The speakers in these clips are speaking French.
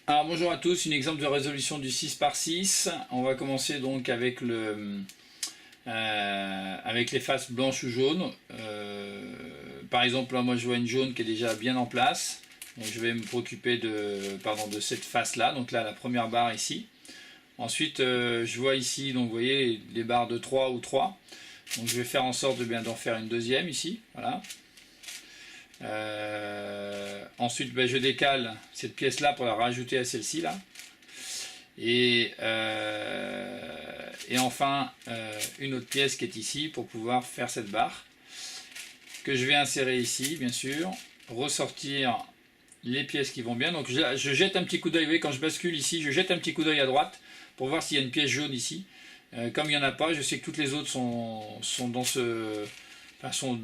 Alors bonjour à tous, un exemple de résolution du 6 par 6. On va commencer donc avec avec les faces blanches ou jaunes. Par exemple là moi je vois une jaune qui est déjà bien en place. Donc je vais me préoccuper de cette face là, donc là la première barre ici. Ensuite je vois ici, donc vous voyez les barres de 3 ou 3. Donc je vais faire en sorte de bien d'en faire une deuxième ici, voilà. Ensuite je décale cette pièce là pour la rajouter à celle-ci là. Et enfin une autre pièce qui est ici pour pouvoir faire cette barre que je vais insérer ici bien sûr, ressortir les pièces qui vont bien. Donc je jette un petit coup d'œil, vous voyez quand je bascule ici, je jette un petit coup d'œil à droite pour voir s'il y a une pièce jaune ici. Comme il n'y en a pas, je sais que toutes les autres sont dans sont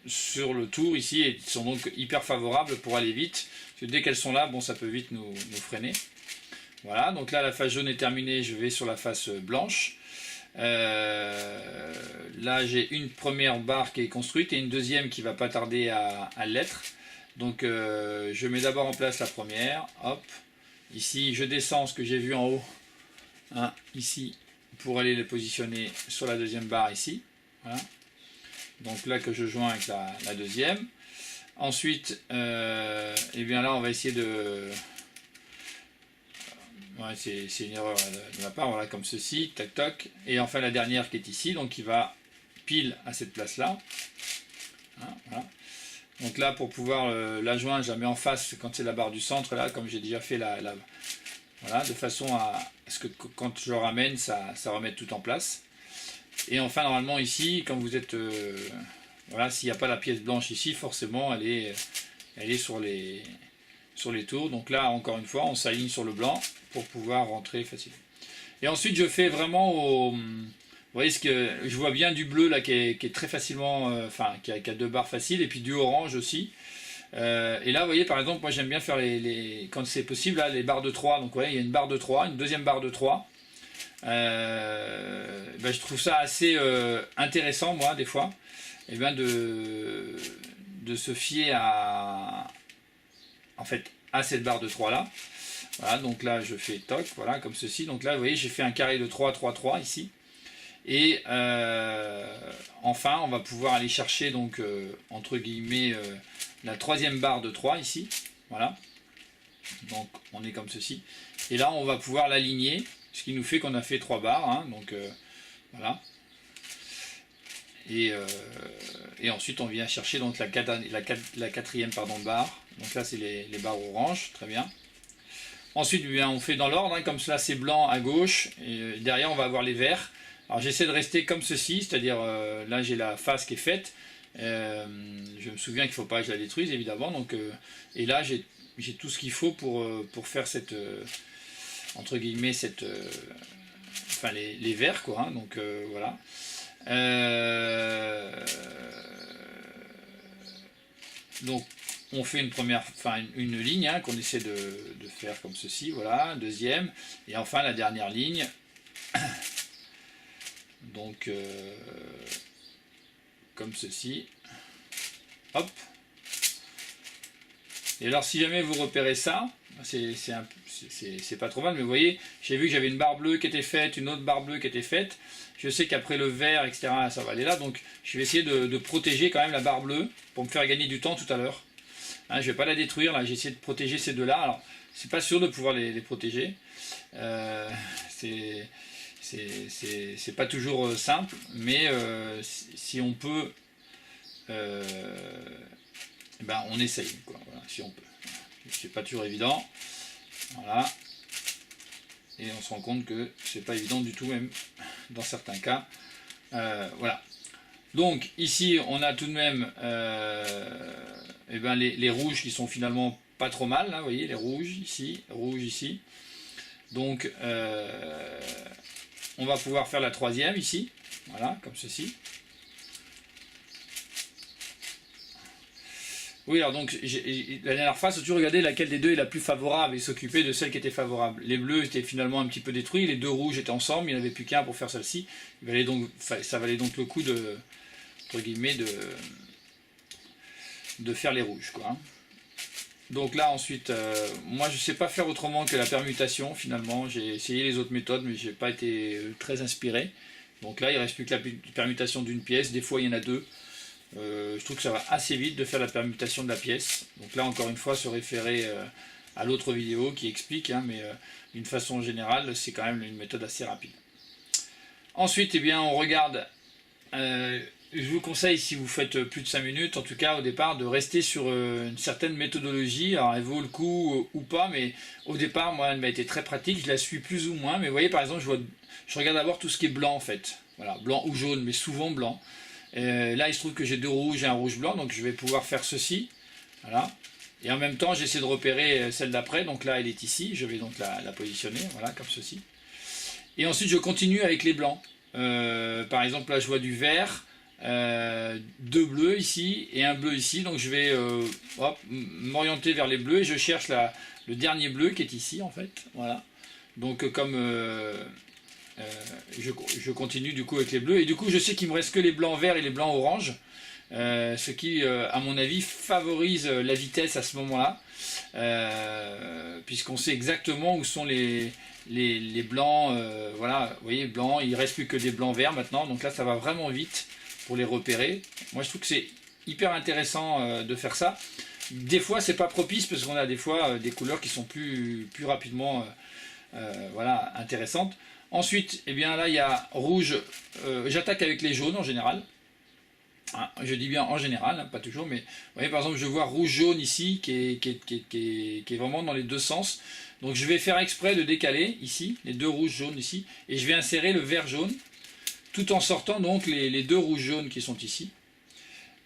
sur le tour ici et sont donc hyper favorables pour aller vite. Parce que dès qu'elles sont là, bon ça peut vite nous freiner. Voilà, donc là la face jaune est terminée, je vais sur la face blanche. Là j'ai une première barre qui est construite et une deuxième qui va pas tarder à l'être. Donc je mets d'abord en place la première, hop. Ici je descends ce que j'ai vu en haut, hein, ici, pour aller les positionner sur la deuxième barre ici. Voilà. Donc là que je joins avec la deuxième. Ensuite, et bien là on va essayer de... Ouais, c'est une erreur de ma part, voilà, comme ceci, tac tac. Et enfin la dernière qui est ici, donc qui va pile à cette place là. Hein, voilà. Donc là pour pouvoir la joindre, je la mets en face quand c'est la barre du centre là, comme j'ai déjà fait voilà, de façon à ce que quand je le ramène, ça remette tout en place. Et enfin normalement ici, quand vous êtes... voilà, s'il n'y a pas la pièce blanche ici, forcément elle est sur les tours. Donc là encore une fois, on s'aligne sur le blanc pour pouvoir rentrer facilement. Et ensuite je fais vraiment au... Vous voyez ce que je vois bien du bleu là qui est très facilement, enfin qui a deux barres faciles, et puis du orange aussi. Et là vous voyez par exemple moi j'aime bien faire quand c'est possible là, les barres de 3. Donc vous voyez il y a une barre de 3, une deuxième barre de 3. Ben, je trouve ça assez intéressant moi des fois, et ben de se fier en fait à cette barre de 3 là. Voilà, donc là je fais toc, voilà, comme ceci. Donc là vous voyez j'ai fait un carré de 3, 3, 3 ici. Et enfin on va pouvoir aller chercher donc entre guillemets la troisième barre de 3 ici. Voilà. Donc on est comme ceci. Et là on va pouvoir l'aligner, ce qui nous fait qu'on a fait 3 barres. Hein, donc voilà. Et ensuite on vient chercher donc la quatrième barre. Donc là c'est les barres oranges, très bien. Ensuite bien, on fait dans l'ordre, hein, comme cela c'est blanc à gauche, et derrière on va avoir les verts. Alors j'essaie de rester comme ceci, c'est-à-dire là j'ai la face qui est faite. Je me souviens qu'il ne faut pas que je la détruise évidemment. Donc, et là j'ai tout ce qu'il faut pour faire cette, entre guillemets, enfin les verts quoi. Hein, donc voilà. Donc on fait une ligne hein, qu'on essaie de faire comme ceci, voilà, deuxième, et enfin la dernière ligne. Donc comme ceci, hop. Et alors si jamais vous repérez ça, c'est pas trop mal, mais vous voyez, j'ai vu que j'avais une barre bleue qui était faite, une autre barre bleue qui était faite. Je sais qu'après le vert, etc., ça va aller là, donc je vais essayer de protéger quand même la barre bleue pour me faire gagner du temps tout à l'heure. Hein, je vais pas la détruire, là j'ai essayé de protéger ces deux-là. Alors c'est pas sûr de pouvoir les protéger. C'est pas toujours simple, mais si on peut, ben on essaye, quoi, voilà, si on peut. C'est pas toujours évident, voilà, et on se rend compte que c'est pas évident du tout, même dans certains cas, voilà. Donc ici on a tout de même et ben les rouges qui sont finalement pas trop mal, là, vous voyez, les rouges ici. Donc on va pouvoir faire la troisième ici, voilà, comme ceci. Oui, alors donc la dernière fois, c'est toujours regarder laquelle des deux est la plus favorable et s'occuper de celle qui était favorable. Les bleus étaient finalement un petit peu détruits, les deux rouges étaient ensemble, il n'y en avait plus qu'un pour faire celle-ci. Ça valait donc le coup entre guillemets, de faire les rouges, quoi. Donc là ensuite, moi je sais pas faire autrement que la permutation finalement. J'ai essayé les autres méthodes mais j'ai pas été très inspiré. Donc là il reste plus que la permutation d'une pièce, des fois il y en a deux. Je trouve que ça va assez vite de faire la permutation de la pièce. Donc là encore une fois se référer à l'autre vidéo qui explique, hein, mais d'une façon générale c'est quand même une méthode assez rapide. Ensuite eh bien on regarde, je vous conseille si vous faites plus de 5 minutes en tout cas au départ de rester sur une certaine méthodologie. Alors elle vaut le coup ou pas, mais au départ moi elle m'a été très pratique, je la suis plus ou moins, mais vous voyez par exemple je regarde d'abord tout ce qui est blanc en fait, voilà, blanc ou jaune mais souvent blanc. Là il se trouve que j'ai deux rouges et un rouge blanc, donc je vais pouvoir faire ceci, voilà. Et en même temps j'essaie de repérer celle d'après, donc là elle est ici, je vais donc la positionner, voilà, comme ceci. Et ensuite je continue avec les blancs. Par exemple là je vois du vert, deux bleus ici et un bleu ici, donc je vais m'orienter vers les bleus et je cherche le dernier bleu qui est ici en fait, voilà. Donc comme je continue du coup avec les bleus, et du coup je sais qu'il me reste que les blancs verts et les blancs orange, ce qui à mon avis favorise la vitesse à ce moment là, puisqu'on sait exactement où sont les blancs, voilà, vous voyez, blancs, il ne reste plus que des blancs verts maintenant, donc là ça va vraiment vite pour les repérer. Moi je trouve que c'est hyper intéressant de faire ça. Des fois c'est pas propice parce qu'on a des fois des couleurs qui sont plus rapidement voilà, intéressantes. Ensuite, eh bien là il y a rouge, j'attaque avec les jaunes en général. Ah, je dis bien en général, hein, pas toujours, mais vous voyez par exemple je vois rouge-jaune ici qui est vraiment dans les deux sens. Donc je vais faire exprès de décaler ici, les deux rouges-jaunes ici, et je vais insérer le vert-jaune, tout en sortant donc les deux rouges-jaunes qui sont ici.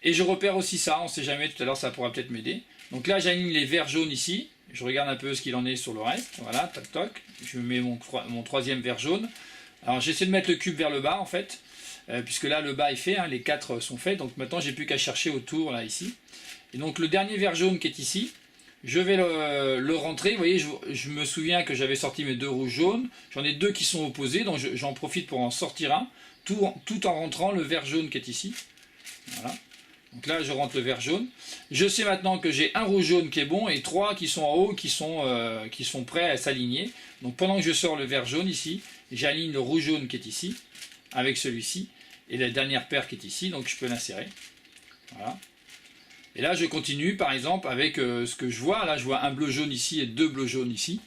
Et je repère aussi ça, on ne sait jamais, tout à l'heure ça pourra peut-être m'aider. Donc là j'aligne les verts-jaunes ici, je regarde un peu ce qu'il en est sur le reste, voilà, toc toc, je mets mon troisième vert-jaune. Alors j'essaie de mettre le cube vers le bas en fait, puisque là le bas est fait, hein, les quatre sont faits, donc maintenant j'ai plus qu'à chercher autour là ici. Et donc le dernier vert jaune qui est ici, je vais le rentrer. Vous voyez, je me souviens que j'avais sorti mes deux rouges jaunes, j'en ai deux qui sont opposés, donc j'en profite pour en sortir un, tout en rentrant le vert jaune qui est ici. Voilà. Donc là je rentre le vert jaune. Je sais maintenant que j'ai un rouge jaune qui est bon et trois qui sont en haut qui sont prêts à s'aligner. Donc pendant que je sors le vert jaune ici, j'aligne le rouge jaune qui est ici avec celui-ci et la dernière paire qui est ici, donc je peux l'insérer. Voilà. Et là je continue par exemple avec ce que je vois. Là je vois un bleu jaune ici et deux bleus jaunes ici.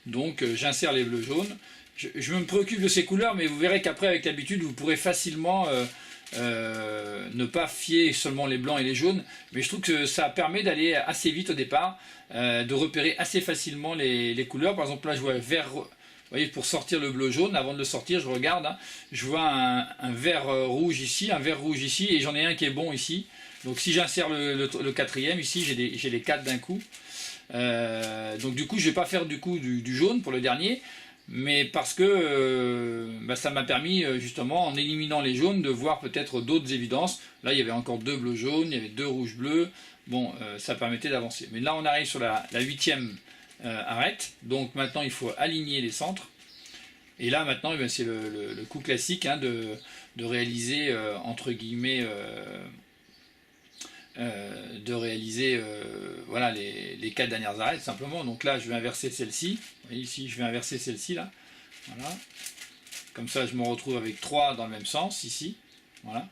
Donc j'insère les bleus jaunes. Je me préoccupe de ces couleurs, mais vous verrez qu'après avec l'habitude vous pourrez facilement ne pas fier seulement les blancs et les jaunes, mais je trouve que ça permet d'aller assez vite au départ, de repérer assez facilement les couleurs. Par exemple là je vois vert, vous voyez, pour sortir le bleu jaune, avant de le sortir je regarde, hein, je vois un vert rouge ici, un vert rouge ici, et j'en ai un qui est bon ici. Donc si j'insère le quatrième ici, j'ai les quatre d'un coup. Donc du coup je vais pas faire du coup du jaune pour le dernier, mais parce que ça m'a permis justement en éliminant les jaunes de voir peut-être d'autres évidences. Là il y avait encore deux bleus jaunes, il y avait deux rouges bleus, bon ça permettait d'avancer. Mais là on arrive sur la huitième arête, donc maintenant il faut aligner les centres. Et là maintenant c'est le coup classique, hein, de réaliser entre guillemets voilà, les quatre dernières arêtes simplement. Donc là je vais inverser celle-ci, vous voyez ici je vais inverser celle-ci là, voilà, comme ça je me retrouve avec 3 dans le même sens ici, voilà.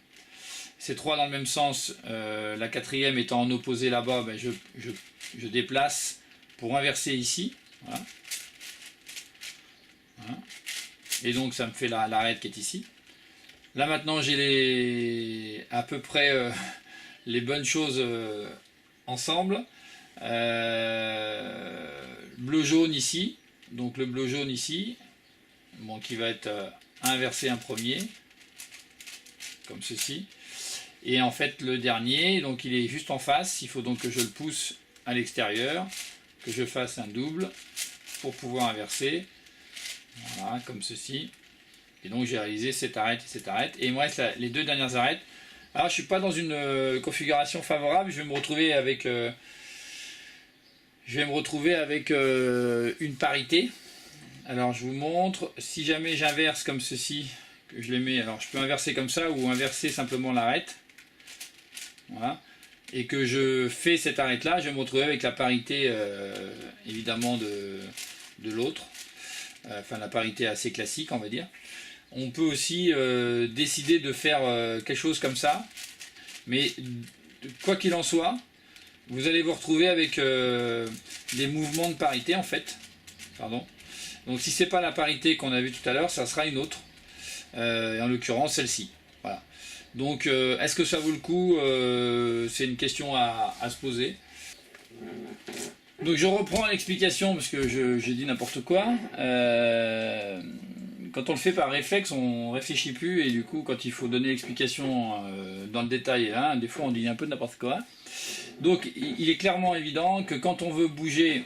Ces 3 dans le même sens, la quatrième étant en opposé là-bas, ben je déplace pour inverser ici, voilà. Voilà. Et donc ça me fait l'arête qui est ici. Là maintenant j'ai à peu près les bonnes choses ensemble. Bleu jaune ici, donc le bleu jaune ici, bon, qui va être inversé un premier, comme ceci. Et en fait le dernier, donc il est juste en face, il faut donc que je le pousse à l'extérieur, que je fasse un double pour pouvoir inverser. Voilà, comme ceci. Et donc j'ai réalisé cette arête et cette arête. Et il me reste les deux dernières arêtes. Alors je suis pas dans une configuration favorable, je vais me retrouver avec une parité. Alors je vous montre, si jamais j'inverse comme ceci, que je les mets, alors je peux inverser comme ça ou inverser simplement l'arête. Voilà. et que je fais cette arête là, je vais me retrouver avec la parité évidemment de l'autre, enfin la parité assez classique on va dire. On peut aussi décider de faire quelque chose comme ça, mais quoi qu'il en soit, vous allez vous retrouver avec des mouvements de parité en fait. Pardon. Donc si c'est pas la parité qu'on a vue tout à l'heure, ça sera une autre, et en l'occurrence celle-ci. Voilà. Donc est-ce que ça vaut le coup? C'est une question à se poser. Donc je reprends l'explication parce que j'ai dit n'importe quoi. Quand on le fait par réflexe, on réfléchit plus et du coup quand il faut donner l'explication dans le détail, hein, des fois on dit un peu n'importe quoi. Donc il est clairement évident que quand on veut bouger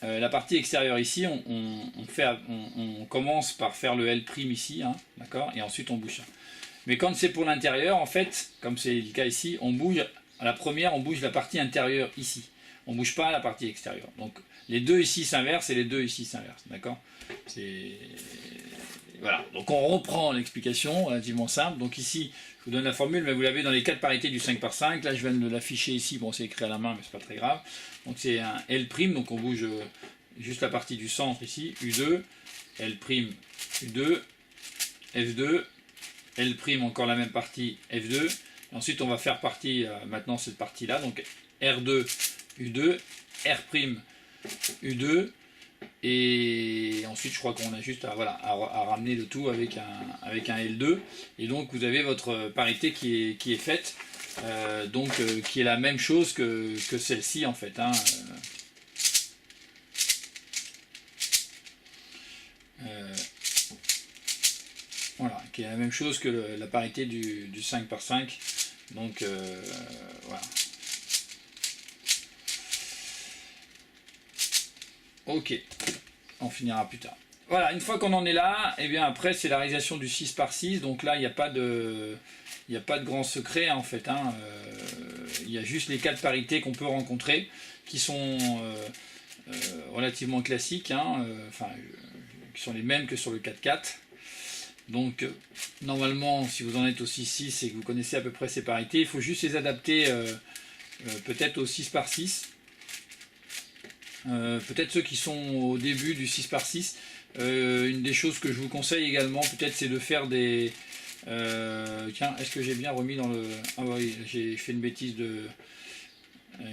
la partie extérieure ici, on commence par faire le L' ici, hein, d'accord, et ensuite on bouge ça. Mais quand c'est pour l'intérieur, en fait, comme c'est le cas ici, on bouge, à la première, on bouge la partie intérieure ici. On ne bouge pas la partie extérieure. Donc les deux ici s'inversent et les deux ici s'inversent, d'accord. Voilà, donc on reprend l'explication relativement simple. Donc ici, je vous donne la formule, mais vous l'avez dans les 4 parités du 5 par 5. Là, je viens de l'afficher ici. Bon, c'est écrit à la main, mais c'est pas très grave. Donc c'est un L', donc on bouge juste la partie du centre ici. U2, L', U2, F2, L', encore la même partie, F2. Et ensuite, on va faire partie, maintenant, cette partie-là. Donc R2, U2, R', U2. Et ensuite je crois qu'on a juste à ramener le tout avec un L2 et donc vous avez votre parité qui est faite, qui est la même chose que celle-ci en fait, hein. Voilà, qui est la même chose que la parité du 5 par 5, donc voilà. Ok, on finira plus tard. Voilà, une fois qu'on en est là, et bien après c'est la réalisation du 6 par 6, donc là il n'y a pas de grand secret en fait, hein. Il y a juste les 4 parités qu'on peut rencontrer, qui sont relativement classiques, hein, qui sont les mêmes que sur le 4-4. Donc normalement si vous en êtes au 6-6 et que vous connaissez à peu près ces parités, il faut juste les adapter peut-être au 6 par 6. Peut-être ceux qui sont au début du 6 par 6, une des choses que je vous conseille également peut-être c'est de faire des tiens, est-ce que j'ai bien remis dans le... Ah oui, j'ai fait une bêtise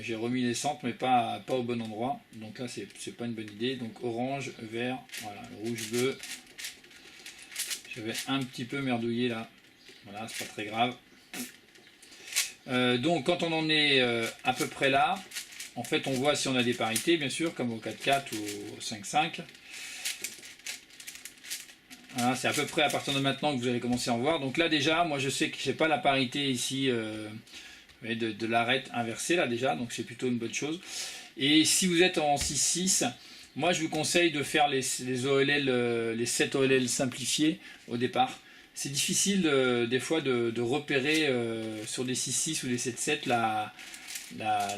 j'ai remis les centres mais pas au bon endroit, donc là c'est pas une bonne idée. Donc orange, vert, voilà, rouge, bleu, j'avais un petit peu merdouillé là, voilà, c'est pas très grave. Donc quand on en est à peu près là, en fait, on voit si on a des parités, bien sûr, comme au 4-4 ou au 5-5. Voilà, c'est à peu près à partir de maintenant que vous allez commencer à en voir. Donc là, déjà, moi, je sais que je n'ai pas la parité ici de l'arête inversée, là, déjà. Donc c'est plutôt une bonne chose. Et si vous êtes en 6-6, moi, je vous conseille de faire les 7 OLL simplifiés au départ. C'est difficile, des fois, de repérer sur des 6-6 ou des 7-7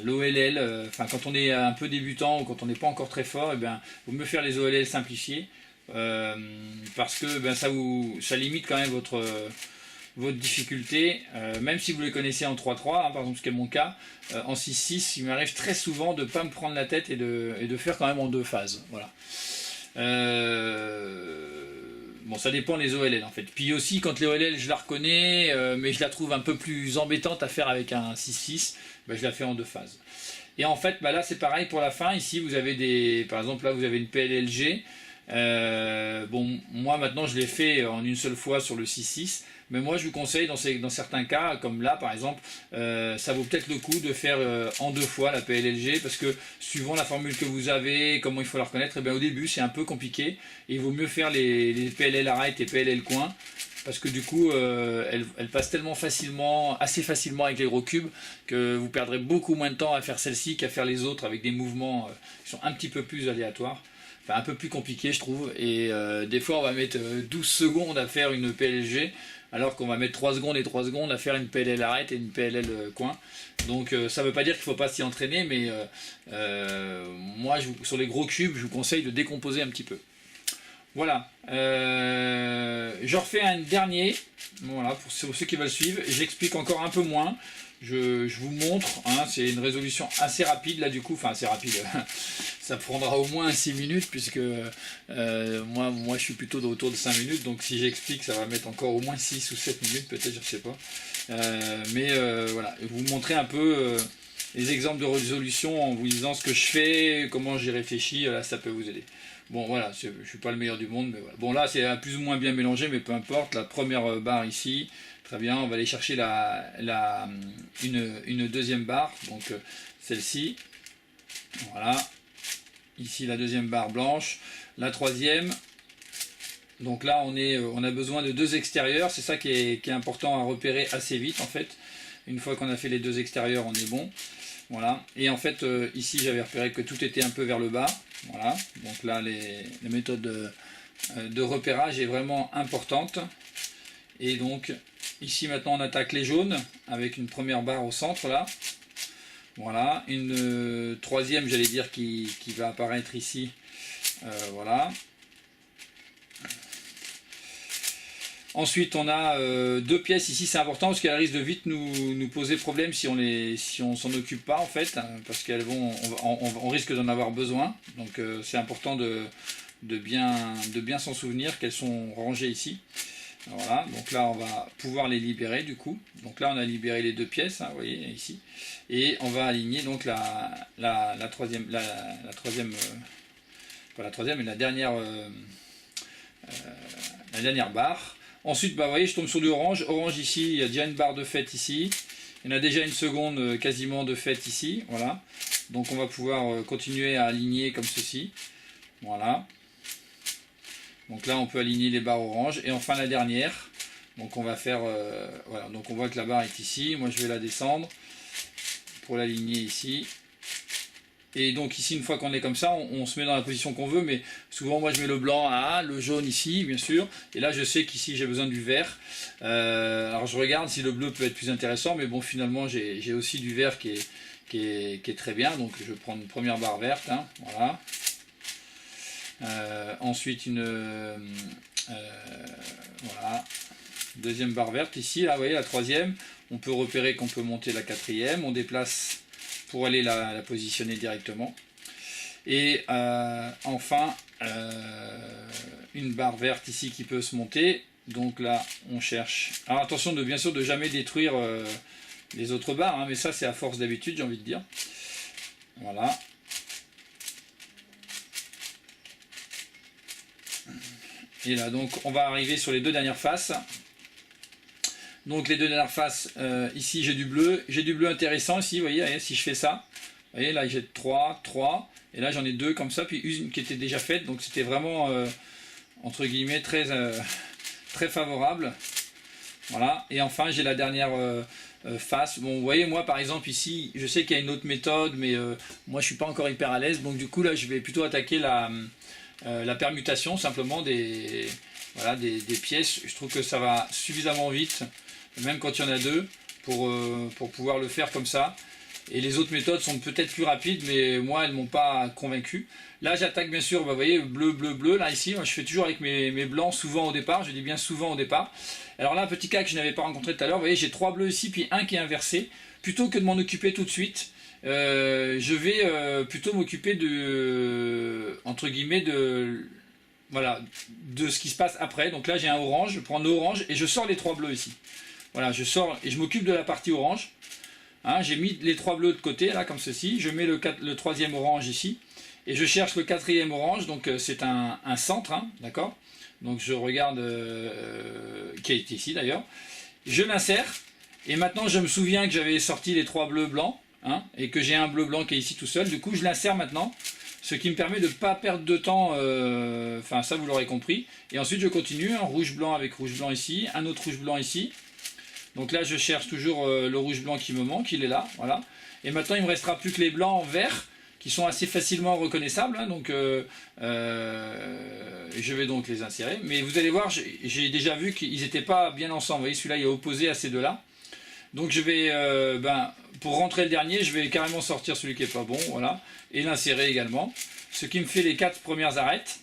l'OLL, quand on est un peu débutant ou quand on n'est pas encore très fort, il vaut mieux faire les OLL simplifiés, parce que ça limite quand même votre difficulté, même si vous les connaissez en 3-3, hein, par exemple ce qui est mon cas, en 6-6 il m'arrive très souvent de ne pas me prendre la tête et de faire quand même en 2 phases, voilà. Bon, ça dépend les OLL en fait. Puis aussi, quand les OLL, je la reconnais, mais je la trouve un peu plus embêtante à faire avec un 6-6, je la fais en 2 phases. Et en fait, là, c'est pareil pour la fin. Ici, vous avez par exemple, là, vous avez une PLLG. Bon, moi, maintenant, je l'ai fait en une seule fois sur le 6-6. Mais moi, je vous conseille, dans certains cas, comme là, par exemple, ça vaut peut-être le coup de faire en 2 fois la PLLG, parce que suivant la formule que vous avez, comment il faut la reconnaître, au début, c'est un peu compliqué. Et il vaut mieux faire les PLL arrête et PLL coin, parce que du coup, elle passe tellement assez facilement avec les gros cubes, que vous perdrez beaucoup moins de temps à faire celle-ci qu'à faire les autres avec des mouvements qui sont un petit peu plus aléatoires. Enfin, un peu plus compliqué, je trouve. Et des fois, on va mettre 12 secondes à faire une PLG, alors qu'on va mettre 3 secondes et 3 secondes à faire une PLL arrête et une PLL coin. Donc ça ne veut pas dire qu'il ne faut pas s'y entraîner, mais moi, sur les gros cubes, je vous conseille de décomposer un petit peu. Voilà. Je refais un dernier, voilà, pour ceux qui veulent suivre. J'explique encore un peu moins. je vous montre, hein, c'est une résolution assez rapide là du coup, enfin assez rapide, ça prendra au moins 6 minutes puisque moi je suis plutôt autour de 5 minutes, donc si j'explique ça va mettre encore au moins 6 ou 7 minutes peut-être, je sais pas. Voilà, vous montrer un peu les exemples de résolution en vous disant ce que je fais, comment j'y réfléchis, là ça peut vous aider. Bon voilà, je suis pas le meilleur du monde, mais voilà. Bon là c'est plus ou moins bien mélangé, mais peu importe, la première barre ici, très bien, on va aller chercher une deuxième barre, donc celle-ci, voilà, ici la deuxième barre blanche, la troisième, donc là on a besoin de 2 extérieurs, c'est ça qui est important à repérer assez vite en fait, une fois qu'on a fait les 2 extérieurs on est bon, voilà, et en fait ici j'avais repéré que tout était un peu vers le bas, voilà, donc là la méthode de repérage est vraiment importante, et donc ici maintenant on attaque les jaunes avec une première barre au centre là, voilà, une troisième j'allais dire qui va apparaître ici, voilà. Ensuite on a 2 pièces ici, c'est important parce qu'elles risquent de vite nous poser problème si on s'en occupe pas en fait, hein, parce qu'elles vont, on risque d'en avoir besoin, donc c'est important de bien s'en souvenir qu'elles sont rangées ici. Voilà, donc là on va pouvoir les libérer du coup. Donc là on a libéré les 2 pièces, hein, vous voyez ici. Et on va aligner donc la troisième, pas la troisième, mais la dernière barre. Ensuite, bah, vous voyez, je tombe sur du orange. Orange ici, il y a déjà une barre de fait ici. Il y en a déjà une seconde quasiment de fait ici. Voilà. Donc on va pouvoir continuer à aligner comme ceci. Voilà. Donc là on peut aligner les barres orange, et enfin la dernière, donc on va faire, voilà, donc on voit que la barre est ici, moi je vais la descendre pour l'aligner ici, et donc ici une fois qu'on est comme ça, on se met dans la position qu'on veut, mais souvent moi je mets le blanc à A, le jaune ici bien sûr, et là je sais qu'ici j'ai besoin du vert, alors je regarde si le bleu peut être plus intéressant, mais bon finalement j'ai aussi du vert qui est très bien, donc je prends une première barre verte, hein, voilà. Ensuite voilà, deuxième barre verte ici, là vous voyez la troisième, on peut repérer qu'on peut monter la quatrième, on déplace pour aller la positionner directement, et enfin une barre verte ici qui peut se monter, donc là on cherche, alors attention bien sûr de jamais détruire les autres barres, hein, mais ça c'est à force d'habitude j'ai envie de dire, voilà. Et là donc on va arriver sur les 2 dernières faces. Donc les 2 dernières faces, ici j'ai du bleu intéressant ici, vous voyez, si je fais ça, vous voyez là j'ai 3, et là j'en ai 2 comme ça, puis une qui était déjà faite, donc c'était vraiment entre guillemets très favorable. Voilà, et enfin j'ai la dernière face. Bon vous voyez moi par exemple ici, je sais qu'il y a une autre méthode, mais moi je suis pas encore hyper à l'aise, donc du coup là je vais plutôt attaquer la permutation simplement des pièces. Je trouve que ça va suffisamment vite, même quand il y en a 2, pour pouvoir le faire comme ça. Et les autres méthodes sont peut-être plus rapides, mais moi elles m'ont pas convaincu. Là j'attaque bien sûr, vous voyez, bleu, là ici, moi, je fais toujours avec mes blancs souvent au départ, je dis bien souvent au départ. Alors là, un petit cas que je n'avais pas rencontré tout à l'heure, vous voyez, j'ai 3 bleus ici, puis un qui est inversé. Plutôt que de m'en occuper tout de suite, je vais plutôt m'occuper entre guillemets voilà, de ce qui se passe après. Donc là j'ai un orange, je prends l'orange et je sors les 3 bleus ici. Voilà, je sors et je m'occupe de la partie orange. Hein, j'ai mis les 3 bleus de côté là comme ceci, je mets le 3e orange ici et je cherche le 4e orange, donc c'est un centre, hein, d'accord. Donc je regarde qui est ici d'ailleurs, je l'insère. Et maintenant je me souviens que j'avais sorti les 3 bleus blancs, hein, et que j'ai un bleu blanc qui est ici tout seul, du coup je l'insère maintenant, ce qui me permet de ne pas perdre de temps, enfin ça vous l'aurez compris, et ensuite je continue, un rouge blanc avec rouge blanc ici, un autre rouge blanc ici, donc là je cherche toujours le rouge blanc qui me manque, il est là, voilà, et maintenant il ne me restera plus que les blancs verts, qui sont assez facilement reconnaissables, hein, donc je vais donc les insérer, mais vous allez voir, j'ai déjà vu qu'ils n'étaient pas bien ensemble, vous voyez celui-là il est opposé à ces deux-là. Donc je vais, pour rentrer le dernier, je vais carrément sortir celui qui n'est pas bon, voilà, et l'insérer également. Ce qui me fait les 4 premières arêtes.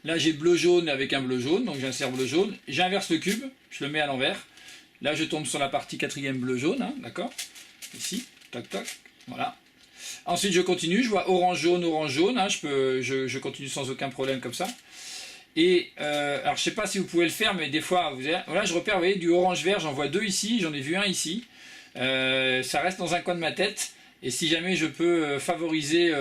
Là j'ai bleu-jaune avec un bleu-jaune, donc j'insère bleu-jaune. J'inverse le cube, je le mets à l'envers. Là, je tombe sur la partie quatrième bleu-jaune, hein, d'accord? Ici, toc, toc, voilà. Ensuite, je continue, je vois orange-jaune, hein, je continue sans aucun problème comme ça. Et alors, je sais pas si vous pouvez le faire, mais des fois, voilà, je repère, vous voyez, du orange-vert, j'en vois deux ici, j'en ai vu un ici. Ça reste dans un coin de ma tête. Et si jamais je peux favoriser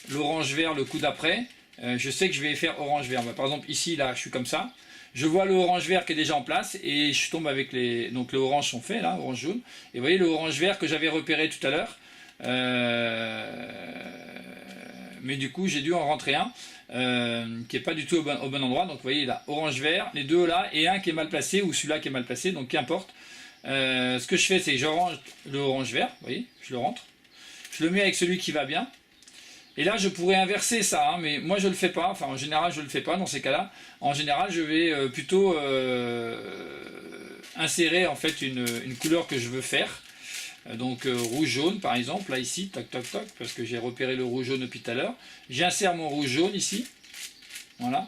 l'orange-vert le coup d'après, je sais que je vais faire orange-vert. Par exemple, ici, là, je suis comme ça. Je vois le orange-vert qui est déjà en place et je tombe avec les... Donc les oranges sont faits, là, orange-jaune. Et vous voyez le orange-vert que j'avais repéré tout à l'heure. Mais du coup, j'ai dû en rentrer un qui n'est pas du tout au bon endroit. Donc vous voyez, là, orange-vert, les deux là, et un qui est mal placé, ou celui-là qui est mal placé, donc qu'importe. Ce que je fais, c'est que je range le orange-vert, vous voyez, je le rentre. Je le mets avec celui qui va bien. Et là, je pourrais inverser ça, hein, mais moi je le fais pas. Enfin, en général, je le fais pas dans ces cas-là. En général, je vais plutôt insérer en fait une couleur que je veux faire. Donc rouge-jaune par exemple, là ici, toc toc toc, parce que j'ai repéré le rouge-jaune depuis tout à l'heure. J'insère mon rouge-jaune ici. Voilà.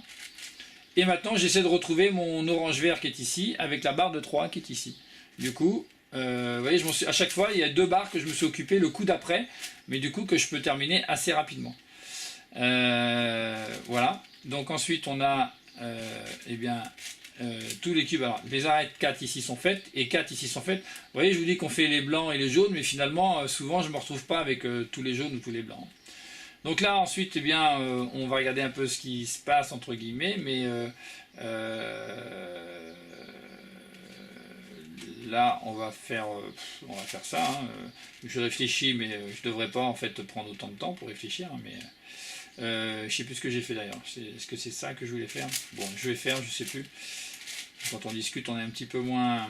Et maintenant, j'essaie de retrouver mon orange-vert qui est ici, avec la barre de 3 qui est ici. Du coup, vous voyez, à chaque fois, il y a deux barres que je me suis occupé le coup d'après, mais du coup que je peux terminer assez rapidement. Voilà. Donc ensuite, on a tous les cubes. Alors, les arêtes 4 ici sont faites, et 4 ici sont faites. Vous voyez, je vous dis qu'on fait les blancs et les jaunes, mais finalement, souvent, je ne me retrouve pas avec tous les jaunes ou tous les blancs. Donc là, ensuite, on va regarder un peu ce qui se passe, entre guillemets, mais... là, on va faire ça. Hein. Je réfléchis, mais je ne devrais pas en fait prendre autant de temps pour réfléchir. Hein, mais je ne sais plus ce que j'ai fait d'ailleurs. Est-ce que c'est ça que je voulais faire? Bon, je vais faire, je ne sais plus. Quand on discute, on est un petit peu moins...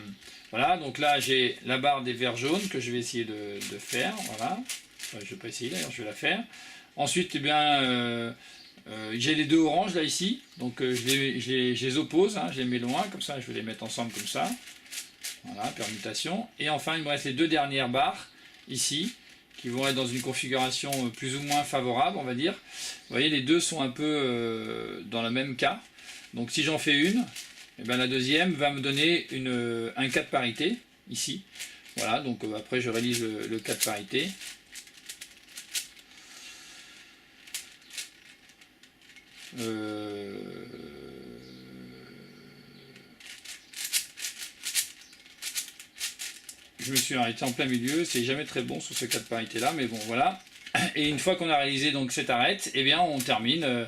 Voilà, donc là, j'ai la barre des verts jaunes que je vais essayer de faire. Voilà. Enfin, je ne vais pas essayer d'ailleurs, je vais la faire. Ensuite, j'ai les deux oranges là ici. Donc je les oppose, hein, je les mets loin, comme ça, je vais les mettre ensemble comme ça. Voilà, permutation. Et enfin, il me reste les deux dernières barres, ici, qui vont être dans une configuration plus ou moins favorable, on va dire. Vous voyez, les deux sont un peu dans le même cas. Donc si j'en fais une, et bien la deuxième va me donner un cas de parité, ici. Voilà, donc après je réalise le cas de parité. Je me suis arrêté en plein milieu, c'est jamais très bon sur ce cas de parité là, mais bon voilà. Et une fois qu'on a réalisé donc cette arête, eh bien on termine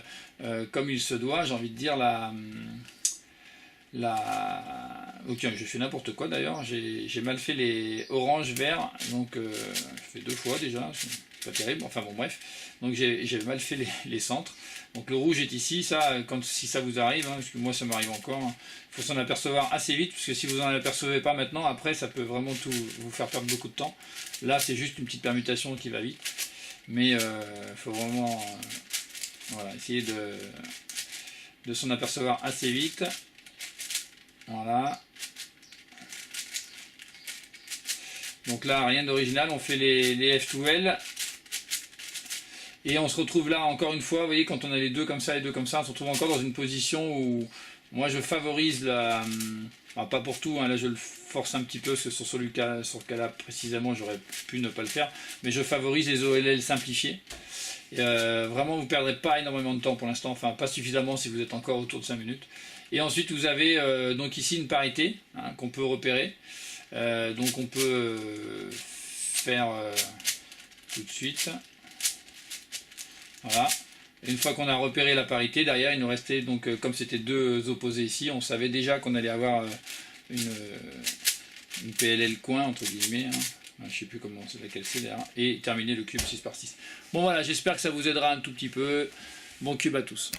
comme il se doit, j'ai envie de dire ok, j'ai fait n'importe quoi d'ailleurs, j'ai mal fait les orange verts, donc je fais deux fois déjà, c'est pas terrible, enfin bon bref, donc j'ai mal fait les centres. Donc le rouge est ici, ça, si ça vous arrive, hein, parce que moi ça m'arrive encore, il faut s'en apercevoir assez vite, parce que si vous n'en apercevez pas maintenant, après ça peut vraiment vous faire perdre beaucoup de temps. Là c'est juste une petite permutation qui va vite, mais il faut vraiment voilà, essayer de s'en apercevoir assez vite. Voilà. Donc là rien d'original, on fait les F2L. Et on se retrouve là encore une fois, vous voyez, quand on a les deux comme ça et deux comme ça, on se retrouve encore dans une position où moi je favorise la... Enfin, pas pour tout, hein, là je le force un petit peu, sur ce cas-là précisément j'aurais pu ne pas le faire, mais je favorise les OLL simplifiés. Et, vraiment vous ne perdrez pas énormément de temps pour l'instant, enfin pas suffisamment si vous êtes encore autour de 5 minutes. Et ensuite vous avez donc ici une parité hein, qu'on peut repérer. Donc on peut faire tout de suite. Voilà. Et une fois qu'on a repéré la parité, derrière il nous restait, donc comme c'était deux opposés ici, on savait déjà qu'on allait avoir une PLL coin entre guillemets, hein. Je ne sais plus comment c'est laquelle c'est d'ailleurs, et terminer le cube 6 par 6. Bon voilà, j'espère que ça vous aidera un tout petit peu. Bon cube à tous.